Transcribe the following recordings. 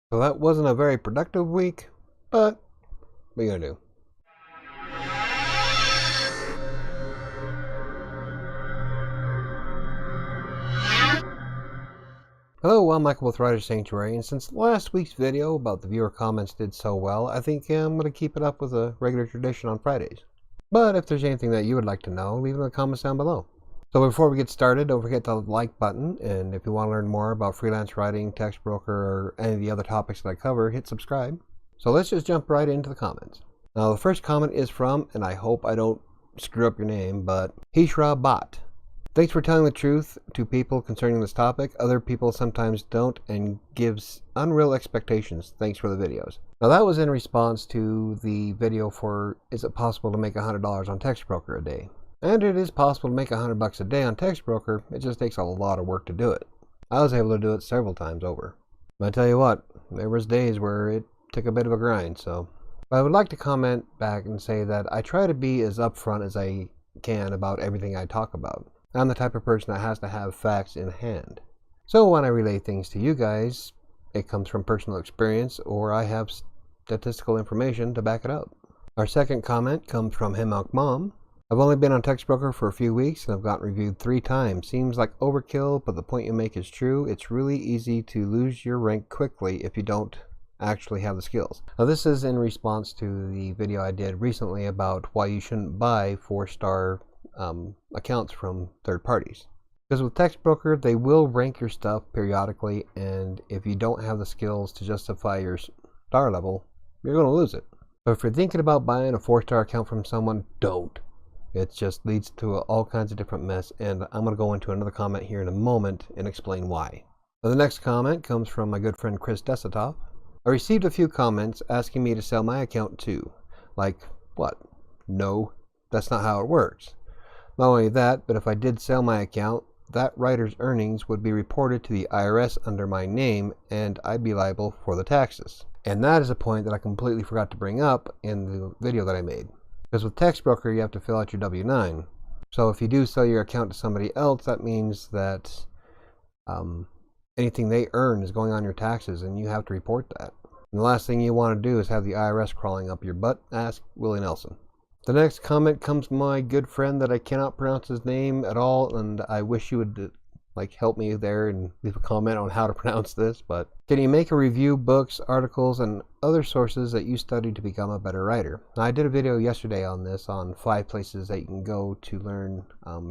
So that wasn't a very productive week, but what are you gonna do? Hello, I'm Michael with WriterSanctuary, and since last week's video about the viewer comments did so well, I think I'm going to keep it up with a regular tradition on Fridays. But if there's anything that you would like to know, leave it in the comments down below. So before we get started, don't forget the like button, and if you want to learn more about freelance writing, Textbroker, or any of the other topics that I cover, hit subscribe. So let's just jump right into the comments. Now the first comment is from, and I hope I don't screw up your name, but Hishra Bot. Thanks for telling the truth to people concerning this topic. Other people sometimes don't and gives unreal expectations. Thanks for the videos. Now that was in response to the video for is it possible to make $100 on Textbroker a day? And it is possible to make $100 a day on Textbroker. It just takes a lot of work to do it. I was able to do it several times over. But I tell you what, there was days where it took a bit of a grind. So but I would like to comment back and say that I try to be as upfront as I can about everything I talk about. I'm the type of person that has to have facts in hand. So when I relay things to you guys, it comes from personal experience or I have statistical information to back it up. Our second comment comes from Himok Mom. I've only been on Textbroker for a few weeks and I've gotten reviewed 3 times. Seems like overkill, but the point you make is true. It's really easy to lose your rank quickly if you don't actually have the skills. Now this is in response to the video I did recently about why you shouldn't buy 4-star accounts from third parties. Because with Textbroker, they will rank your stuff periodically, and if you don't have the skills to justify your star level, you're going to lose it. But if you're thinking about buying a 4-star account from someone, don't. It just leads to all kinds of different mess, and I'm going to go into another comment here in a moment and explain why. Now, the next comment comes from my good friend Chris Desatov. I received a few comments asking me to sell my account too. Like, what? No, that's not how it works. Not only that, but if I did sell my account, that writer's earnings would be reported to the IRS under my name and I'd be liable for the taxes. And that is a point that I completely forgot to bring up in the video that I made. Because with Textbroker, you have to fill out your W-9. So if you do sell your account to somebody else, that means that anything they earn is going on your taxes and you have to report that. And the last thing you want to do is have the IRS crawling up your butt. Ask Willie Nelson. The next comment comes from my good friend that I cannot pronounce his name at all, and I wish you would help me there and leave a comment on how to pronounce this. But can you make a review books, articles, and other sources that you studied to become a better writer? Now, I did a video yesterday on this, on 5 places that you can go to learn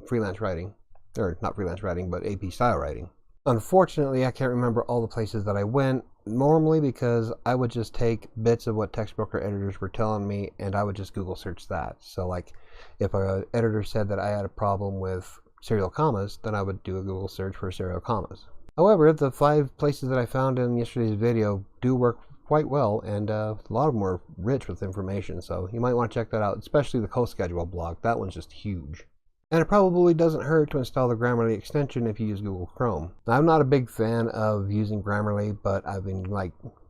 freelance writing, or not freelance writing, but AP style writing. Unfortunately, I can't remember all the places that I went, normally because I would just take bits of what Textbroker editors were telling me and I would just Google search that. So like if an editor said that I had a problem with serial commas, then I would do a Google search for serial commas. However, the 5 places that I found in yesterday's video do work quite well, and a lot of them were rich with information, so you might want to check that out, especially the CoSchedule blog. That one's just huge. And it probably doesn't hurt to install the Grammarly extension if you use Google Chrome. Now, I'm not a big fan of using Grammarly, but I've been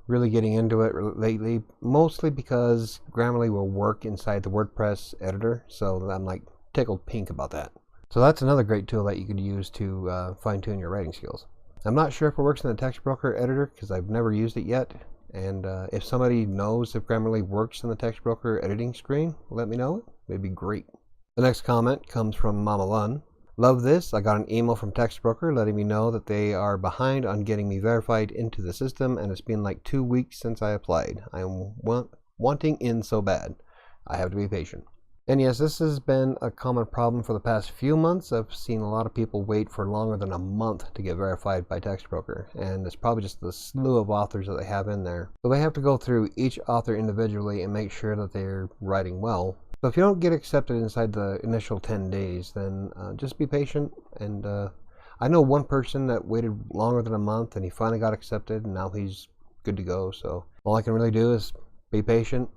really getting into it lately, mostly because Grammarly will work inside the WordPress editor, so I'm tickled pink about that. So that's another great tool that you could use to fine-tune your writing skills. I'm not sure if it works in the Textbroker editor because I've never used it yet, and if somebody knows if Grammarly works in the Textbroker editing screen, let me know. It'd be great. The next comment comes from Mama Lun. Love this. I got an email from Textbroker letting me know that they are behind on getting me verified into the system, and it's been like 2 weeks since I applied. I'm wanting in so bad. I have to be patient. And yes, this has been a common problem for the past few months. I've seen a lot of people wait for longer than a month to get verified by Textbroker, and it's probably just the slew of authors that they have in there. So they have to go through each author individually and make sure that they're writing well. So if you don't get accepted inside the initial 10 days, then just be patient. And I know one person that waited longer than a month and he finally got accepted and now he's good to go. So all I can really do is be patient.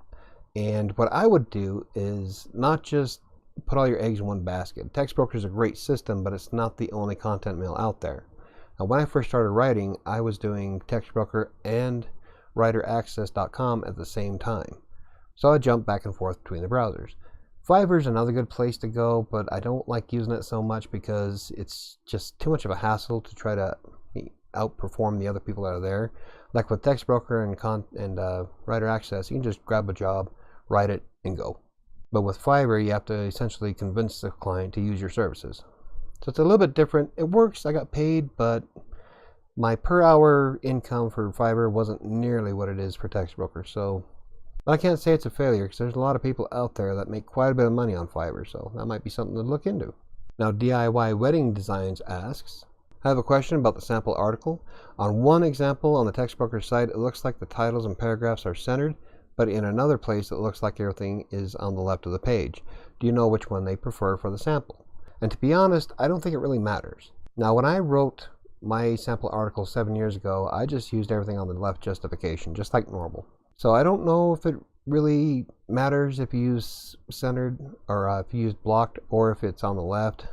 And what I would do is not just put all your eggs in one basket. Textbroker is a great system, but it's not the only content mill out there. Now, when I first started writing, I was doing Textbroker and WriterAccess.com at the same time. So I jumped back and forth between the browsers. Fiverr is another good place to go, but I don't like using it so much because it's just too much of a hassle to try to outperform the other people that are there. Like with Textbroker and Writer Access, you can just grab a job, write it, and go. But with Fiverr, you have to essentially convince the client to use your services. So it's a little bit different. It works. I got paid, but my per hour income for Fiverr wasn't nearly what it is for Textbroker. So, but I can't say it's a failure because there's a lot of people out there that make quite a bit of money on Fiverr. So that might be something to look into. Now, DIY Wedding Designs asks, I have a question about the sample article. On one example on the Textbroker site, it looks like the titles and paragraphs are centered, but in another place, it looks like everything is on the left of the page. Do you know which one they prefer for the sample? And to be honest, I don't think it really matters. Now, when I wrote my sample article 7 years ago, I just used everything on the left justification, just like normal. So I don't know if it really matters if you use centered or if you use blocked or if it's on the left.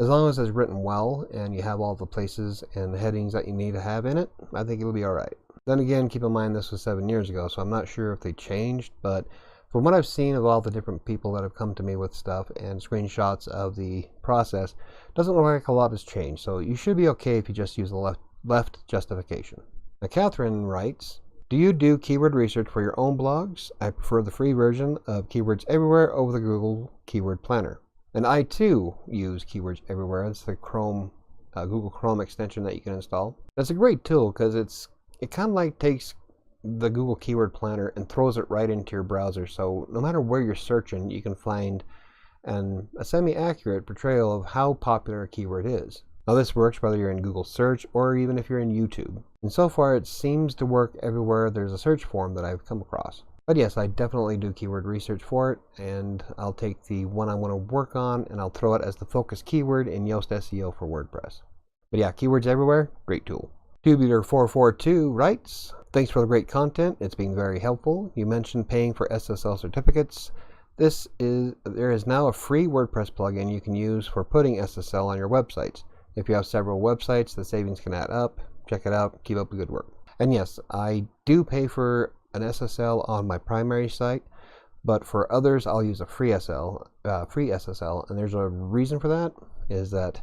As long as it's written well and you have all the places and the headings that you need to have in it, I think it'll be all right. Then again, keep in mind this was 7 years ago, so I'm not sure if they changed, but from what I've seen of all the different people that have come to me with stuff and screenshots of the process, doesn't look like a lot has changed. So you should be okay if you just use the left justification. Now, Catherine writes, do you do keyword research for your own blogs? I prefer the free version of Keywords Everywhere over the Google Keyword Planner. And I too use Keywords Everywhere. It's the Google Chrome extension that you can install. It's a great tool because it kind of like takes the Google Keyword Planner and throws it right into your browser. So no matter where you're searching, you can find a semi-accurate portrayal of how popular a keyword is. Now this works whether you're in Google search or even if you're in YouTube. And so far it seems to work everywhere there's a search form that I've come across. But yes, I definitely do keyword research for it, and I'll take the one I want to work on and I'll throw it as the focus keyword in Yoast SEO for WordPress. But yeah, Keywords Everywhere, great tool. Tubular442 writes, thanks for the great content. It's been very helpful. You mentioned paying for SSL certificates. There is now a free WordPress plugin you can use for putting SSL on your websites. If you have several websites, the savings can add up. Check it out. Keep up the good work. And yes, I do pay for an SSL on my primary site, but for others, I'll use a free SSL. And there's a reason for that, is that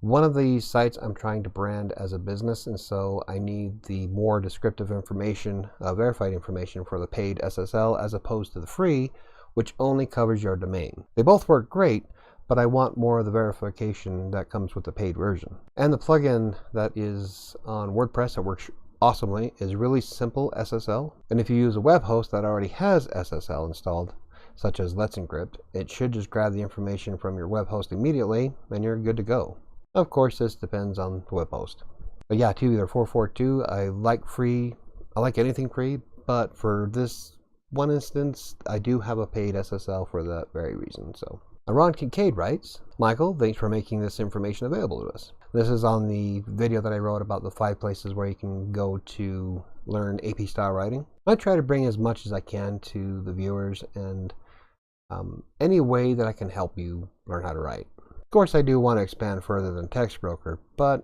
one of these sites I'm trying to brand as a business, and so I need the more descriptive information, verified information for the paid SSL as opposed to the free, which only covers your domain. They both work great, but I want more of the verification that comes with the paid version. And the plugin that is on WordPress that works awesomely is Really Simple SSL. And if you use a web host that already has SSL installed, such as Let's Encrypt, it should just grab the information from your web host immediately and you're good to go. Of course, this depends on the web host. But yeah, Tubular442, I like anything free, but for this one instance, I do have a paid SSL for that very reason. So, Ron Kincaid writes, Michael, thanks for making this information available to us. This is on the video that I wrote about the 5 places where you can go to learn AP style writing. I try to bring as much as I can to the viewers and any way that I can help you learn how to write. Of course, I do want to expand further than Textbroker, but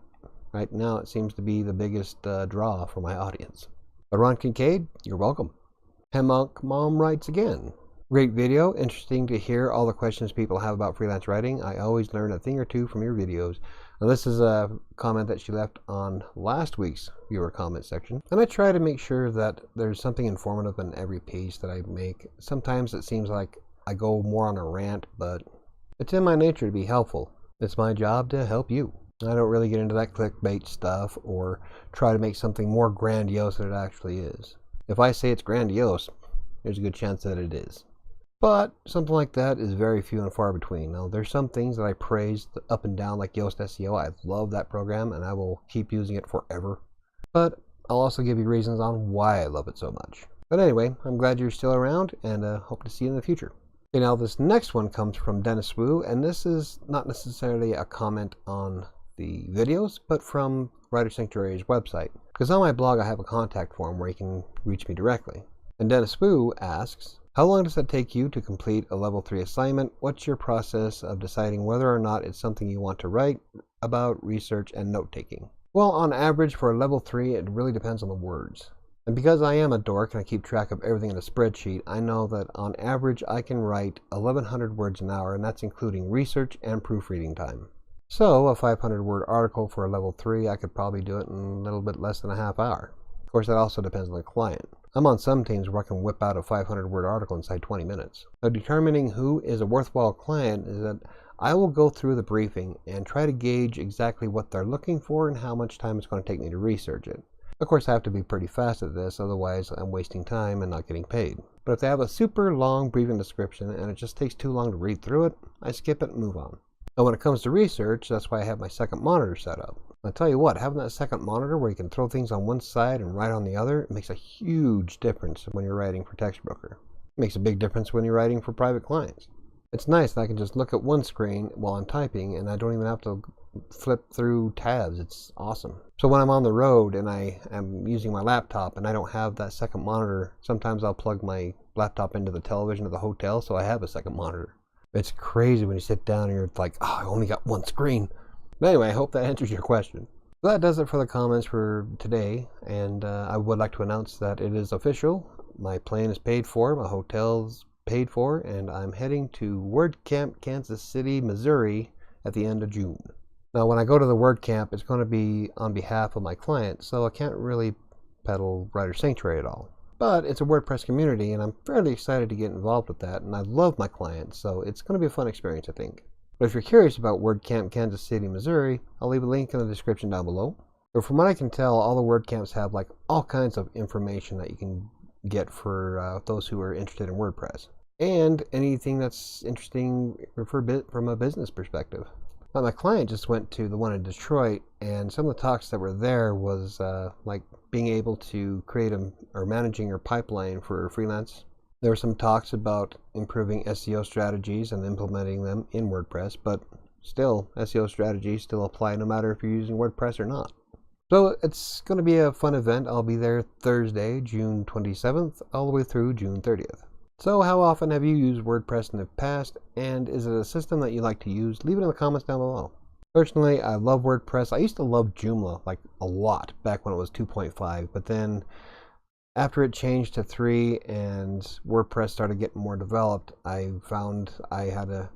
right now it seems to be the biggest draw for my audience. But Ron Kincaid, you're welcome. Hemmonk Mom writes again. Great video. Interesting to hear all the questions people have about freelance writing. I always learn a thing or two from your videos. Now, this is a comment that she left on last week's viewer comment section. And I try to make sure that there's something informative in every piece that I make. Sometimes it seems like I go more on a rant, but it's in my nature to be helpful. It's my job to help you. I don't really get into that clickbait stuff or try to make something more grandiose than it actually is. If I say it's grandiose, there's a good chance that it is. But something like that is very few and far between. Now, there's some things that I praise up and down, like Yoast SEO. I love that program, and I will keep using it forever. But I'll also give you reasons on why I love it so much. But anyway, I'm glad you're still around, and hope to see you in the future. Okay, now this next one comes from Dennis Wu, and this is not necessarily a comment on the videos, but from WriterSanctuary's website. Because on my blog, I have a contact form where you can reach me directly. And Dennis Wu asks, how long does it take you to complete a level 3 assignment? What's your process of deciding whether or not it's something you want to write about, research, and note-taking? Well, on average for a level 3, it really depends on the words. And because I am a dork and I keep track of everything in a spreadsheet, I know that on average I can write 1,100 words an hour, and that's including research and proofreading time. So a 500-word article for a level 3, I could probably do it in a little bit less than a half hour. Of course, that also depends on the client. I'm on some teams where I can whip out a 500-word article inside 20 minutes. Now, determining who is a worthwhile client is that I will go through the briefing and try to gauge exactly what they're looking for and how much time it's going to take me to research it. Of course, I have to be pretty fast at this, otherwise I'm wasting time and not getting paid. But if they have a super long briefing description and it just takes too long to read through it, I skip it and move on. Now, when it comes to research, that's why I have my second monitor set up. I'll tell you what, having that second monitor where you can throw things on one side and write on the other, it makes a huge difference when you're writing for Textbroker. It makes a big difference when you're writing for private clients. It's nice that I can just look at one screen while I'm typing and I don't even have to flip through tabs. It's awesome. So when I'm on the road and I am using my laptop and I don't have that second monitor, sometimes I'll plug my laptop into the television of the hotel so I have a second monitor. It's crazy when you sit down and you're like, oh, I only got one screen. But anyway, I hope that answers your question. So that does it for the comments for today, and I would like to announce that it is official. My plane is paid for, my hotel's paid for, and I'm heading to WordCamp Kansas City, Missouri at the end of June. Now, when I go to the WordCamp, it's going to be on behalf of my client, so I can't really peddle WriterSanctuary at all. But it's a WordPress community, and I'm fairly excited to get involved with that, and I love my clients, so it's going to be a fun experience, I think. But if you're curious about WordCamp Kansas City, Missouri, I'll leave a link in the description down below. But from what I can tell, all the WordCamps have like all kinds of information that you can get for those who are interested in WordPress, and anything that's interesting from a business perspective. Now, my client just went to the one in Detroit, and some of the talks that were there was like being able to create or managing your pipeline for Freelance. There were some talks about improving SEO strategies and implementing them in WordPress, but still, SEO strategies still apply no matter if you're using WordPress or not. So it's going to be a fun event. I'll be there Thursday, June 27th, all the way through June 30th. So how often have you used WordPress in the past, and is it a system that you like to use? Leave it in the comments down below. Personally, I love WordPress. I used to love Joomla like a lot back when it was 2.5, but then after it changed to 3 and WordPress started getting more developed, I found I had a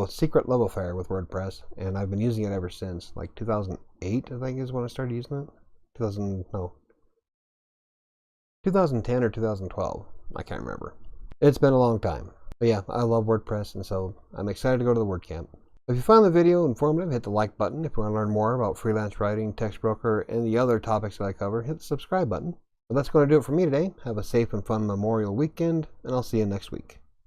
secret love affair with WordPress, and I've been using it ever since. Like 2008, I think, is when I started using it. 2010 or 2012. I can't remember. It's been a long time. But yeah, I love WordPress, and so I'm excited to go to the WordCamp. If you found the video informative, hit the like button. If you want to learn more about freelance writing, Textbroker, and the other topics that I cover, hit the subscribe button. But that's going to do it for me today. Have a safe and fun Memorial weekend, and I'll see you next week.